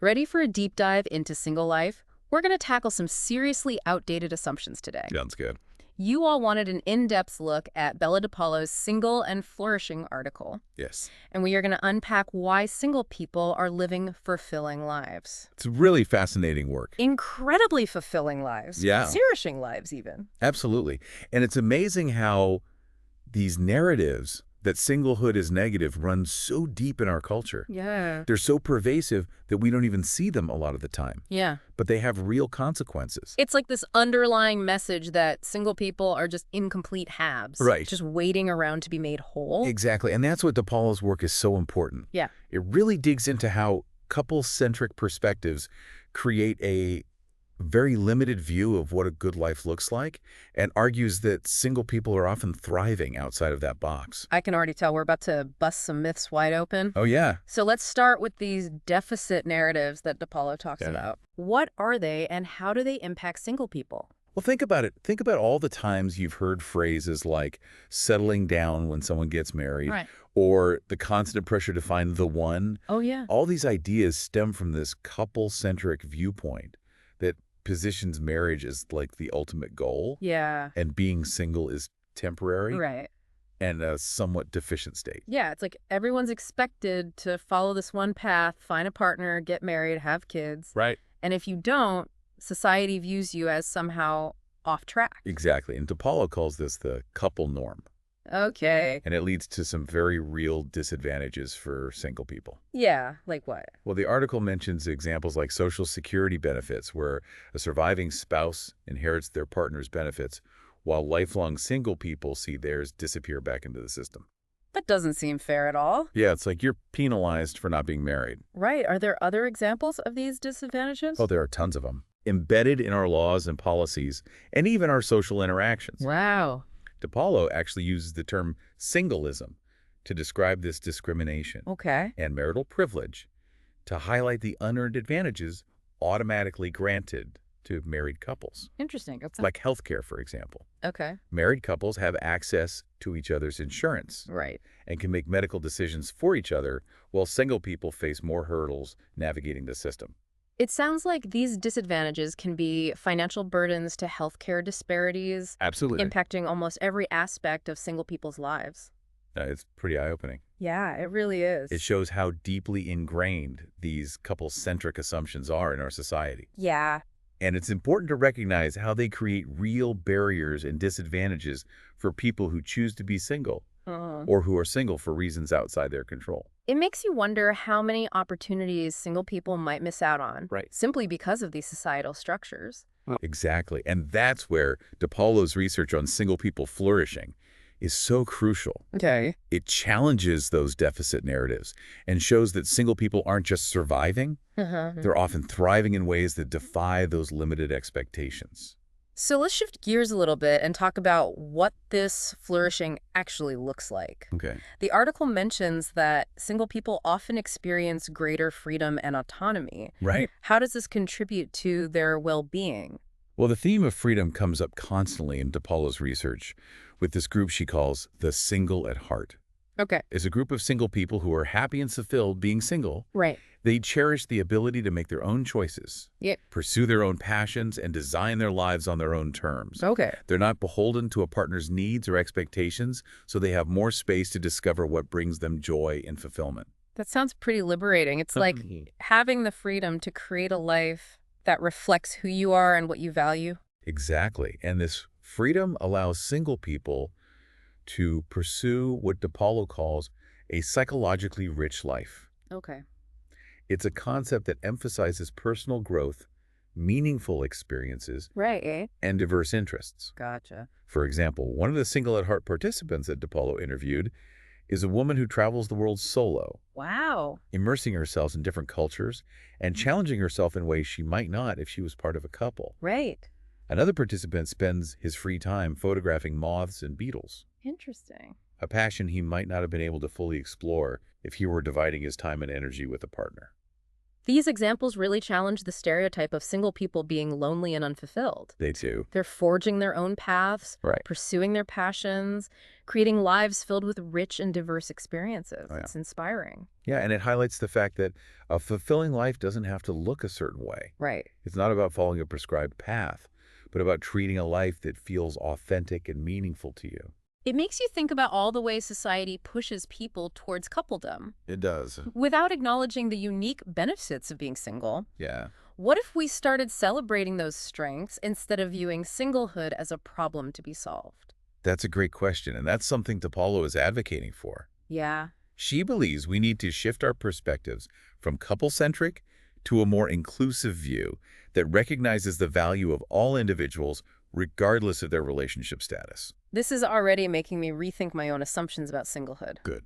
Ready for a deep dive into single life? We're going to tackle some seriously outdated assumptions today. Sounds good. You all wanted an in-depth look at Bella DePaulo's Single and Flourishing article, Yes. and we are going to unpack why single people are living fulfilling lives. It's really fascinating work. Incredibly fulfilling lives. Yeah. Flourishing lives, even. Absolutely. And it's amazing how these narratives that singlehood is negative run so deep in our culture. Yeah. They're so pervasive that we don't even see them a lot of the time. Yeah. But they have real consequences. It's like this underlying message that single people are just incomplete halves. Right. Just waiting around to be made whole. Exactly. And that's what DePaulo's work is so important. Yeah. It really digs into how couple-centric perspectives create a very limited view of what a good life looks like and argues that single people are often thriving outside of that box. I can already tell we're about to bust some myths wide open. Oh, yeah. So let's start with these deficit narratives that DePaulo talks Yeah. about. What are they and how do they impact single people? Well, think about it. Think about all the times you've heard phrases like settling down when someone gets married, Right. or the constant pressure to find the one. Oh, yeah. All these ideas stem from this couple-centric viewpoint that positions marriage as like the ultimate goal, Yeah. and being single is temporary Right. and a somewhat deficient state. Yeah, it's like everyone's expected to follow this one path, find a partner, get married, have kids. Right. And if you don't, society views you as somehow off track. Exactly. And DePaulo calls this the couple norm. Okay. And it leads to some very real disadvantages for single people. Yeah, like what? Well, the article mentions examples like Social Security benefits, where a surviving spouse inherits their partner's benefits, while lifelong single people see theirs disappear back into the system. That doesn't seem fair at all. Yeah, it's like you're penalized for not being married. Right. Are there other examples of these disadvantages? Oh, there are tons of them. Embedded in our laws and policies, and even our social interactions. Wow. DePaulo actually uses the term singleism to describe this discrimination Okay. and marital privilege to highlight the unearned advantages automatically granted to married couples, Interesting. That's like healthcare, for example. okay. Married couples have access to each other's insurance Right. and can make medical decisions for each other, while single people face more hurdles navigating the system. It sounds like these disadvantages can be financial burdens to healthcare disparities, Absolutely. impacting almost every aspect of single people's lives. It's pretty eye-opening. Yeah, it really is. It shows how deeply ingrained these couple-centric assumptions are in our society. Yeah. And it's important to recognize how they create real barriers and disadvantages for people who choose to be single or who are single for reasons outside their control. It makes you wonder how many opportunities single people might miss out on, Right. simply because of these societal structures. Exactly. And that's where DePaulo's research on single people flourishing is so crucial. Okay. It challenges those deficit narratives and shows that single people aren't just surviving, they're often thriving in ways that defy those limited expectations. So let's shift gears a little bit and talk about what this flourishing actually looks like. Okay. The article mentions that single people often experience greater freedom and autonomy. Right. How does this contribute to their well-being? Well, the theme of freedom comes up constantly in DePaulo's research with this group she calls the single at heart. Okay. It's a group of single people who are happy and fulfilled being single. Right. They cherish the ability to make their own choices, Yep. pursue their own passions, and design their lives on their own terms. Okay. They're not beholden to a partner's needs or expectations, so they have more space to discover what brings them joy and fulfillment. That sounds pretty liberating. It's like having the freedom to create a life that reflects who you are and what you value. Exactly. And this freedom allows single people to pursue what DePaulo calls a psychologically rich life. Okay. It's a concept that emphasizes personal growth, meaningful experiences, Right. and diverse interests. Gotcha. For example, one of the single at heart participants that DePaulo interviewed is a woman who travels the world solo, Wow. immersing herself in different cultures and challenging herself in ways she might not if she was part of a couple. Right. Another participant spends his free time photographing moths and beetles, Interesting. a passion he might not have been able to fully explore if he were dividing his time and energy with a partner. These examples really challenge the stereotype of single people being lonely and unfulfilled. They too. They're forging their own paths, Right. pursuing their passions, creating lives filled with rich and diverse experiences. Oh, yeah. It's inspiring. Yeah, and it highlights the fact that a fulfilling life doesn't have to look a certain way. Right. It's not about following a prescribed path, but about treating a life that feels authentic and meaningful to you. It makes you think about all the ways society pushes people towards coupledom It does. without acknowledging the unique benefits of being single. Yeah. What if we started celebrating those strengths instead of viewing singlehood as a problem to be solved? That's a great question, and that's something DePaulo is advocating for. Yeah. She believes we need to shift our perspectives from couple-centric to a more inclusive view that recognizes the value of all individuals regardless of their relationship status. This is already making me rethink my own assumptions about singlehood. Good.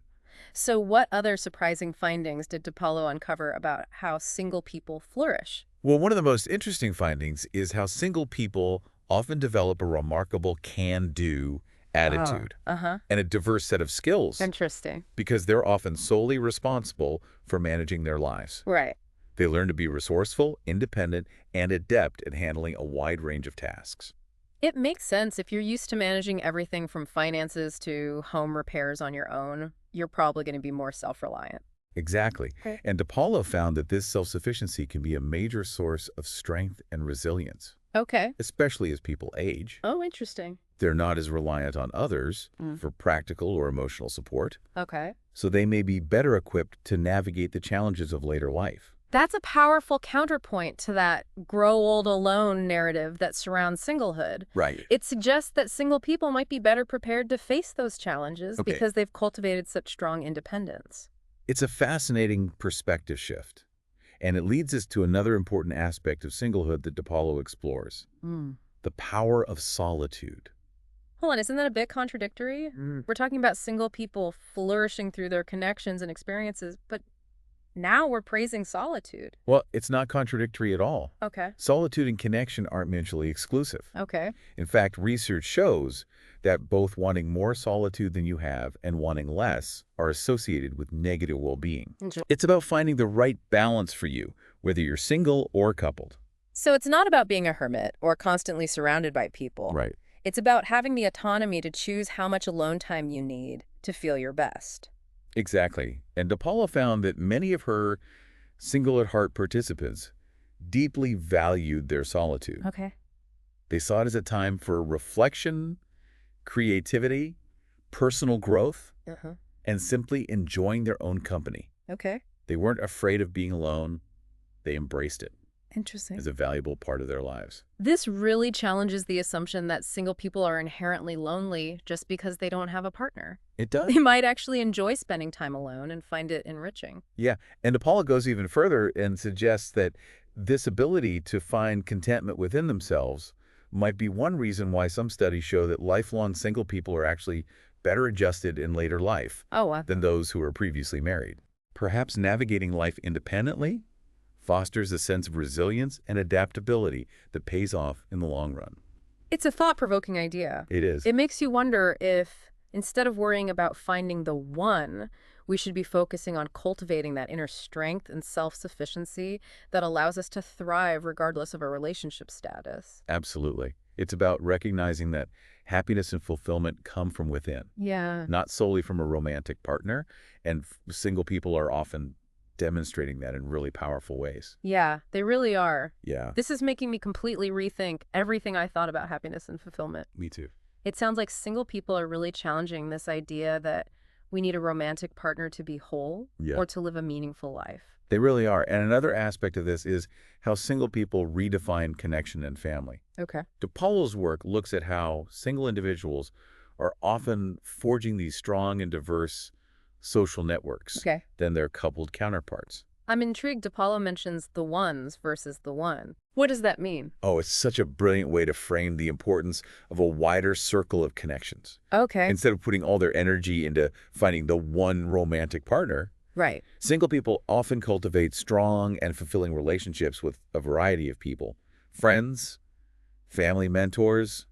So what other surprising findings did DePaulo uncover about how single people flourish? Well, one of the most interesting findings is how single people often develop a remarkable can-do attitude and a diverse set of skills Interesting. because they're often solely responsible for managing their lives. Right. They learn to be resourceful, independent, and adept at handling a wide range of tasks. It makes sense. If you're used to managing everything from finances to home repairs on your own, you're probably going to be more self-reliant. Exactly. Okay. And DePaulo found that this self-sufficiency can be a major source of strength and resilience, Okay. especially as people age. Oh, interesting. They're not as reliant on others for practical or emotional support, Okay. so they may be better equipped to navigate the challenges of later life. That's a powerful counterpoint to that grow old alone narrative that surrounds singlehood. Right. It suggests that single people might be better prepared to face those challenges Okay. because they've cultivated such strong independence. It's a fascinating perspective shift, and it leads us to another important aspect of singlehood that DePaulo explores, the power of solitude. Hold on, isn't that a bit contradictory? We're talking about single people flourishing through their connections and experiences, but now we're praising solitude. Well, it's not contradictory at all. Okay. Solitude and connection aren't mutually exclusive. Okay. In fact, research shows that both wanting more solitude than you have and wanting less are associated with negative well-being. It's about finding the right balance for you, whether you're single or coupled. So it's not about being a hermit or constantly surrounded by people. Right. It's about having the autonomy to choose how much alone time you need to feel your best. Exactly. And DePaulo found that many of her single at heart participants deeply valued their solitude. Okay. They saw it as a time for reflection, creativity, personal growth, and simply enjoying their own company. Okay. They weren't afraid of being alone. They embraced it Interesting. as a valuable part of their lives. This really challenges the assumption that single people are inherently lonely just because they don't have a partner. It does. They might actually enjoy spending time alone and find it enriching. Yeah. And DePaulo goes even further and suggests that this ability to find contentment within themselves might be one reason why some studies show that lifelong single people are actually better adjusted in later life Oh, wow. than those who were previously married. Perhaps navigating life independently fosters a sense of resilience and adaptability that pays off in the long run. It's a thought-provoking idea. It is. It makes you wonder if, instead of worrying about finding the one, we should be focusing on cultivating that inner strength and self-sufficiency that allows us to thrive regardless of our relationship status. Absolutely. It's about recognizing that happiness and fulfillment come from within, Yeah. not solely from a romantic partner, and single people are often demonstrating that in really powerful ways. Yeah, they really are. Yeah, This is making me completely rethink everything I thought about happiness and fulfillment. me too. It sounds like single people are really challenging this idea that we need a romantic partner to be whole Yeah. or to live a meaningful life. They really are. And another aspect of this is how single people redefine connection and family. Okay. DePaulo's work looks at how single individuals are often forging these strong and diverse social networks Okay. than their coupled counterparts. I'm intrigued DePaulo mentions the ones versus the one. What does that mean? Oh, it's such a brilliant way to frame the importance of a wider circle of connections. Okay. Instead of putting all their energy into finding the one romantic partner, Right. single people often cultivate strong and fulfilling relationships with a variety of people. Friends, family mentors,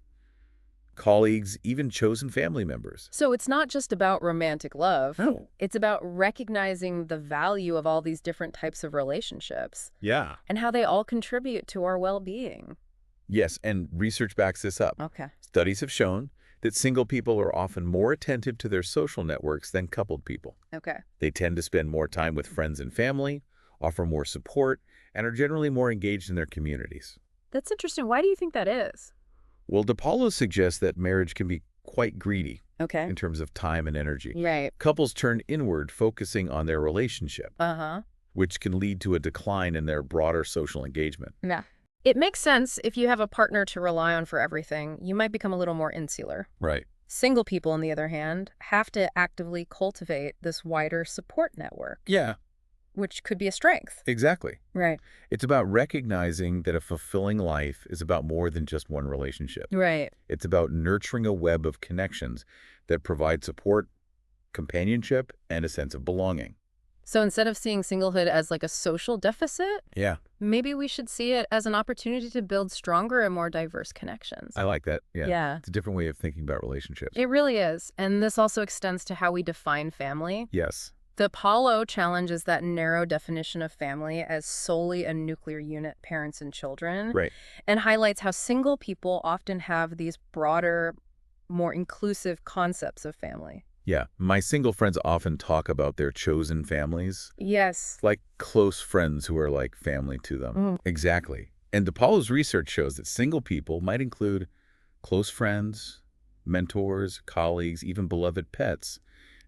colleagues, even chosen family members. So it's not just about romantic love. No. It's about recognizing the value of all these different types of relationships Yeah. and how they all contribute to our well-being. Yes, and research backs this up. Okay. Studies have shown that single people are often more attentive to their social networks than coupled people. Okay. They tend to spend more time with friends and family, offer more support, and are generally more engaged in their communities. That's interesting. Why do you think that is? Well, DePaulo suggests that marriage can be quite greedy Okay. in terms of time and energy. Right. Couples turn inward, focusing on their relationship, Uh-huh. which can lead to a decline in their broader social engagement. Yeah. It makes sense if you have a partner to rely on for everything, you might become a little more insular. Right. Single people, on the other hand, have to actively cultivate this wider support network, Yeah, which could be a strength. exactly. Right. It's about recognizing that a fulfilling life is about more than just one relationship. Right. It's about nurturing a web of connections that provide support, companionship, and a sense of belonging. So instead of seeing singlehood as like a social deficit, Yeah, maybe we should see it as an opportunity to build stronger and more diverse connections. I like that. Yeah. Yeah. It's a different way of thinking about relationships. It really is. And this also extends to how we define family. Yes. DePaulo challenges that narrow definition of family as solely a nuclear unit, parents and children, Right. and highlights how single people often have these broader, more inclusive concepts of family. Yeah. My single friends often talk about their chosen families, Yes. like close friends who are like family to them. Mm. Exactly. And DePaulo's research shows that single people might include close friends, mentors, colleagues, even beloved pets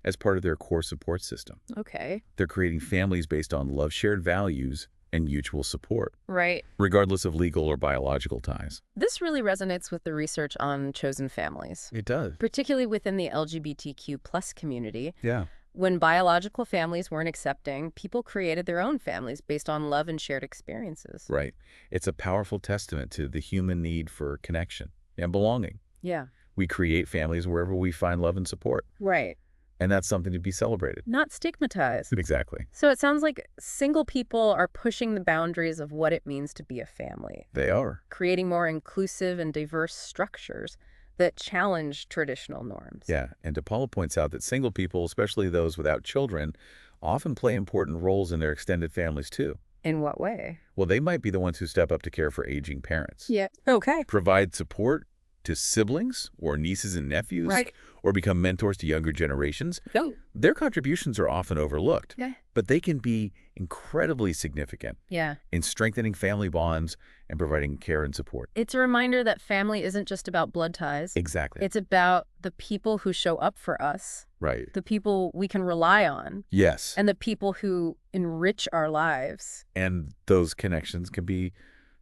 as part of their core support system. Okay. They're creating families based on love, shared values, and mutual support, Right. regardless of legal or biological ties. This really resonates with the research on chosen families, It does. particularly within the LGBTQ plus community. Yeah. When biological families weren't accepting, people created their own families based on love and shared experiences. Right. It's a powerful testament to the human need for connection and belonging. Yeah. We create families wherever we find love and support, Right. and that's something to be celebrated. Not stigmatized. Exactly. So it sounds like single people are pushing the boundaries of what it means to be a family, They are. creating more inclusive and diverse structures that challenge traditional norms. Yeah. And DePaulo points out that single people, especially those without children, often play important roles in their extended families too. In what way? Well, they might be the ones who step up to care for aging parents, Yeah. Okay. provide support to siblings or nieces and nephews, Right. or become mentors to younger generations. No. Their contributions are often overlooked, Yeah. but they can be incredibly significant Yeah. in strengthening family bonds and providing care and support. It's a reminder that family isn't just about blood ties. Exactly. It's about the people who show up for us, Right. the people we can rely on, Yes. and the people who enrich our lives. And those connections can be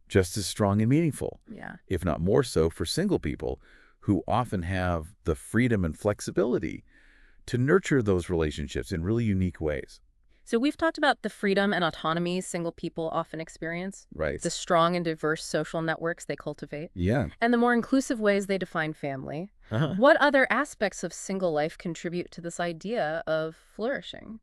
just as strong and meaningful, Yeah. if not more so, for single people who often have the freedom and flexibility to nurture those relationships in really unique ways. So we've talked about the freedom and autonomy single people often experience, Right. the strong and diverse social networks they cultivate, Yeah. and the more inclusive ways they define family. Uh-huh. What other aspects of single life contribute to this idea of flourishing?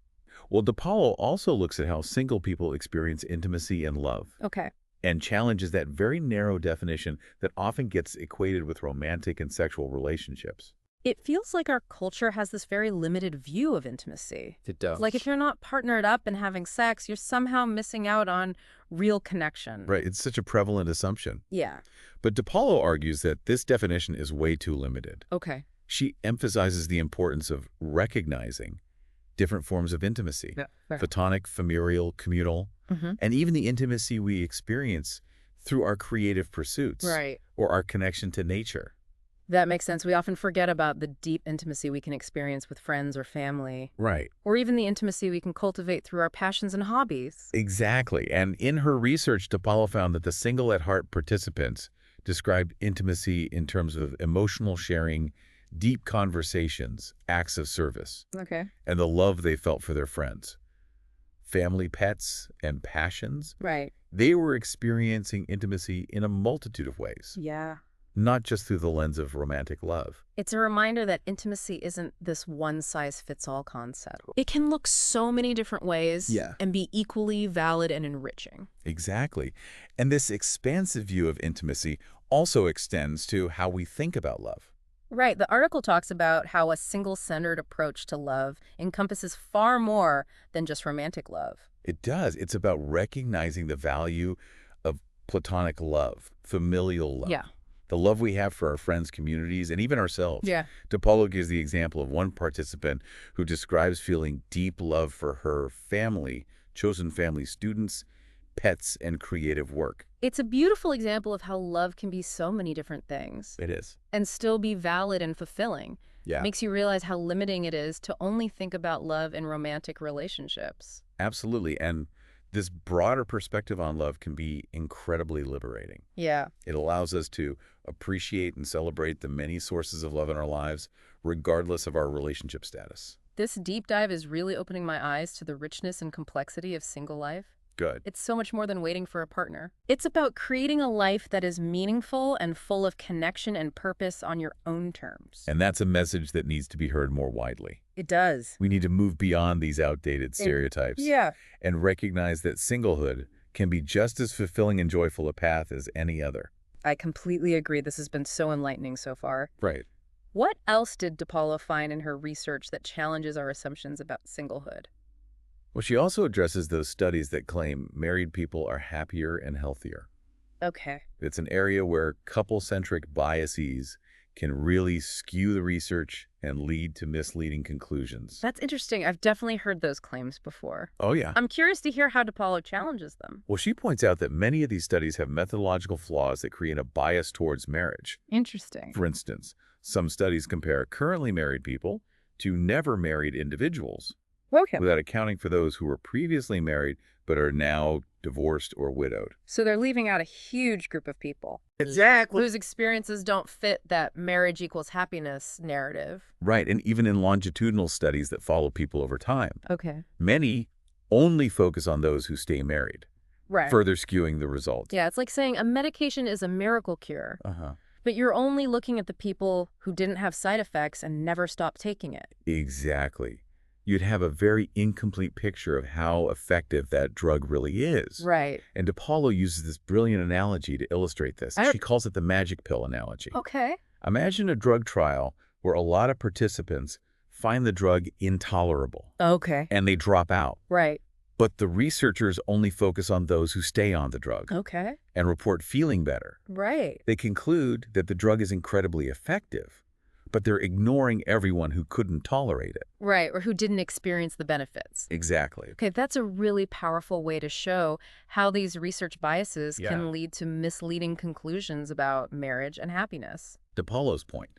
Well, DePaulo also looks at how single people experience intimacy and love, Okay. and challenges that very narrow definition that often gets equated with romantic and sexual relationships. It feels like our culture has this very limited view of intimacy. It does. Like if you're not partnered up and having sex, you're somehow missing out on real connection. Right, it's such a prevalent assumption. Yeah. But DePaulo argues that this definition is way too limited. Okay. She emphasizes the importance of recognizing different forms of intimacy, Yeah. Fair. platonic, familial, communal, and even the intimacy we experience through our creative pursuits Right. or our connection to nature. That makes sense. We often forget about the deep intimacy we can experience with friends or family, Right. or even the intimacy we can cultivate through our passions and hobbies. Exactly. And in her research, DePaulo found that the single at heart participants described intimacy in terms of emotional sharing, deep conversations, acts of service, Okay. and the love they felt for their friends. Family, pets, and passions, Right. they were experiencing intimacy in a multitude of ways, Yeah. not just through the lens of romantic love. It's a reminder that intimacy isn't this one-size-fits-all concept. It can look so many different ways and be equally valid and enriching. Exactly. And this expansive view of intimacy also extends to how we think about love. Right. The article talks about how a single-centered approach to love encompasses far more than just romantic love. It does. It's about recognizing the value of platonic love, familial Yeah. love, the love we have for our friends, communities, and even ourselves. Yeah. DePaulo gives the example of one participant who describes feeling deep love for her family, chosen family students, pets, and creative work. It's a beautiful example of how love can be so many different things It is. and still be valid and fulfilling. Yeah, Makes you realize how limiting it is to only think about love in romantic relationships. absolutely. And this broader perspective on love can be incredibly liberating. Yeah. It allows us to appreciate and celebrate the many sources of love in our lives, regardless of our relationship status. This deep dive is really opening my eyes to the richness and complexity of single life. Good. It's so much more than waiting for a partner. It's about creating a life that is meaningful and full of connection and purpose on your own terms. And that's a message that needs to be heard more widely. It does. We need to move beyond these outdated stereotypes Yeah. and recognize that singlehood can be just as fulfilling and joyful a path as any other. I completely agree. This has been so enlightening so far. Right. What else did DePaulo find in her research that challenges our assumptions about singlehood? Well, she also addresses those studies that claim married people are happier and healthier. Okay. It's an area where couple-centric biases can really skew the research and lead to misleading conclusions. That's interesting. I've definitely heard those claims before. Oh, yeah. I'm curious to hear how DePaulo challenges them. Well, she points out that many of these studies have methodological flaws that create a bias towards marriage. Interesting. For instance, some studies compare currently married people to never married individuals, Okay. without accounting for those who were previously married but are now divorced or widowed. So they're leaving out a huge group of people Exactly. whose experiences don't fit that marriage equals happiness narrative. Right, and even in longitudinal studies that follow people over time, Okay. many only focus on those who stay married, Right. further skewing the results. Yeah, it's like saying a medication is a miracle cure, Uh-huh. but you're only looking at the people who didn't have side effects and never stopped taking it. Exactly. You'd have a very incomplete picture of how effective that drug really is. Right. And DePaulo uses this brilliant analogy to illustrate this. She calls it the magic pill analogy. Okay. Imagine a drug trial where a lot of participants find the drug intolerable Okay. and they drop out. Right. But the researchers only focus on those who stay on the drug Okay. and report feeling better. Right. They conclude that the drug is incredibly effective, but they're ignoring everyone who couldn't tolerate it. Right, or who didn't experience the benefits. Exactly. Okay, that's a really powerful way to show how these research biases Yeah. can lead to misleading conclusions about marriage and happiness. DePaulo's point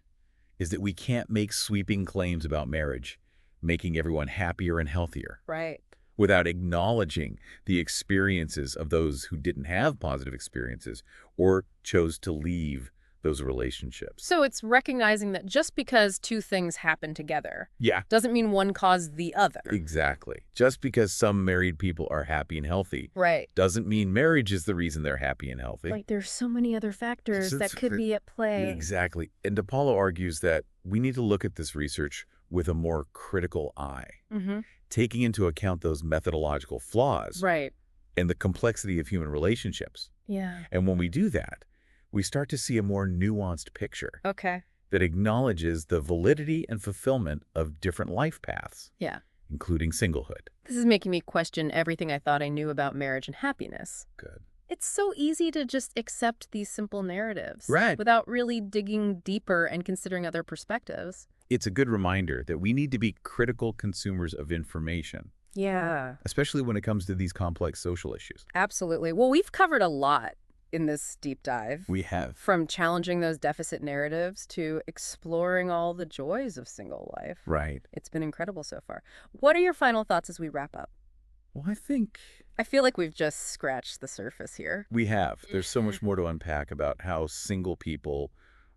is that we can't make sweeping claims about marriage, making everyone happier and healthier, Right. without acknowledging the experiences of those who didn't have positive experiences or chose to leave those relationships. So it's recognizing that just because two things happen together Yeah, doesn't mean one caused the other. exactly. Just because some married people are happy and healthy Right. doesn't mean marriage is the reason they're happy and healthy. Like there's so many other factors that could be at play. Exactly. And DePaulo argues that we need to look at this research with a more critical eye, Mm-hmm. taking into account those methodological flaws Right. and the complexity of human relationships. Yeah. And when we do that, we start to see a more nuanced picture Okay. that acknowledges the validity and fulfillment of different life paths, Yeah. including singlehood. This is making me question everything I thought I knew about marriage and happiness. Good. It's so easy to just accept these simple narratives. Right. Without really digging deeper and considering other perspectives. It's a good reminder that we need to be critical consumers of information, Yeah. especially when it comes to these complex social issues. Absolutely. Well, we've covered a lot in this deep dive. We have. From challenging those deficit narratives to exploring all the joys of single life. Right. It's been incredible so far. What are your final thoughts as we wrap up? Well, I think I feel like we've just scratched the surface here. we have. There's so much more to unpack about how single people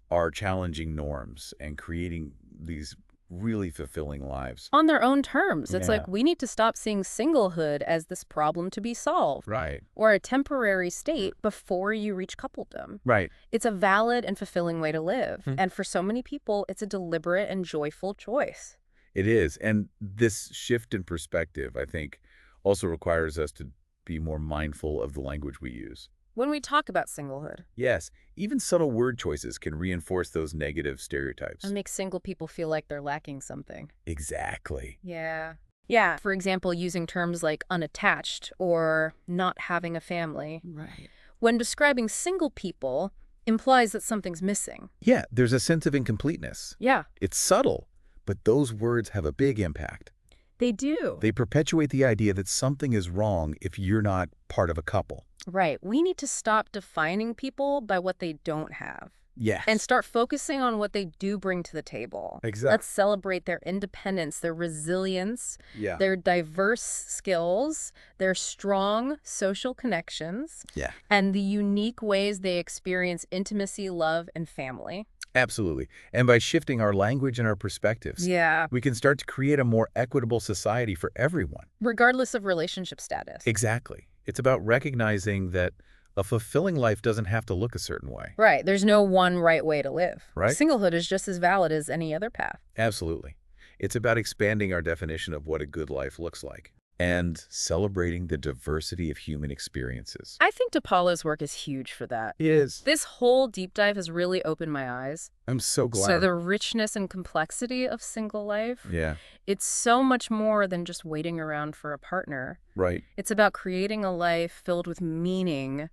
are challenging norms and creating these really fulfilling lives. On their own terms. It's Yeah. like we need to stop seeing singlehood as this problem to be solved Right. or a temporary state before you reach coupledom. Right. It's a valid and fulfilling way to live. Hmm. And for so many people, it's a deliberate and joyful choice. It is. And this shift in perspective, I think, also requires us to be more mindful of the language we use. When we talk about singlehood, Yes, even subtle word choices can reinforce those negative stereotypes. and make single people feel like they're lacking something. Exactly. Yeah. Yeah, for example, using terms like unattached or not having a family. Right. When describing single people, implies that something's missing. Yeah, there's a sense of incompleteness. Yeah, It's subtle, but those words have a big impact. they do. They perpetuate the idea that something is wrong if you're not part of a couple. Right. We need to stop defining people by what they don't have Yes. and start focusing on what they do bring to the table. Exactly. Let's celebrate their independence, their resilience, Yeah. their diverse skills, their strong social connections, Yeah. and the unique ways they experience intimacy, love, and family. Absolutely. And by shifting our language and our perspectives, Yeah. we can start to create a more equitable society for everyone. Regardless of relationship status. Exactly. It's about recognizing that a fulfilling life doesn't have to look a certain way. Right. There's no one right way to live. Right. Singlehood is just as valid as any other path. Absolutely. It's about expanding our definition of what a good life looks like and celebrating the diversity of human experiences. I think DePaulo's work is huge for that. Is. This whole deep dive has really opened my eyes. I'm so glad. So the richness and complexity of single life, Yeah. it's so much more than just waiting around for a partner. Right. It's about creating a life filled with meaning,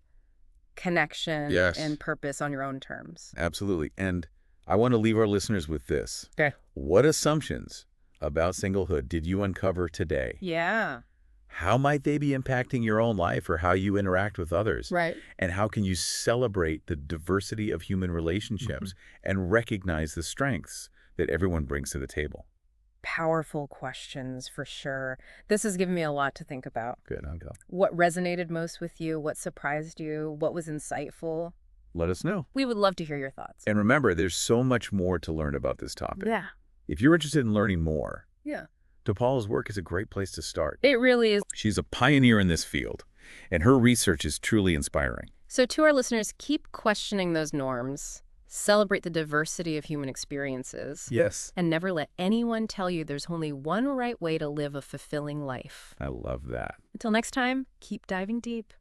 connection, Yes. and purpose on your own terms. Absolutely. And I want to leave our listeners with this. Okay. What assumptions about singlehood did you uncover today? Yeah. How might they be impacting your own life or how you interact with others? Right. And how can you celebrate the diversity of human relationships and recognize the strengths that everyone brings to the table? Powerful questions for sure. This has given me a lot to think about. Good, I'll go. What resonated most with you? What surprised you? What was insightful? Let us know. We would love to hear your thoughts. And remember, there's so much more to learn about this topic. Yeah. If you're interested in learning more, Yeah. DePaulo's work is a great place to start. It really is. She's a pioneer in this field, and her research is truly inspiring. So to our listeners, keep questioning those norms, celebrate the diversity of human experiences, Yes. and never let anyone tell you there's only one right way to live a fulfilling life. I love that. Until next time, keep diving deep.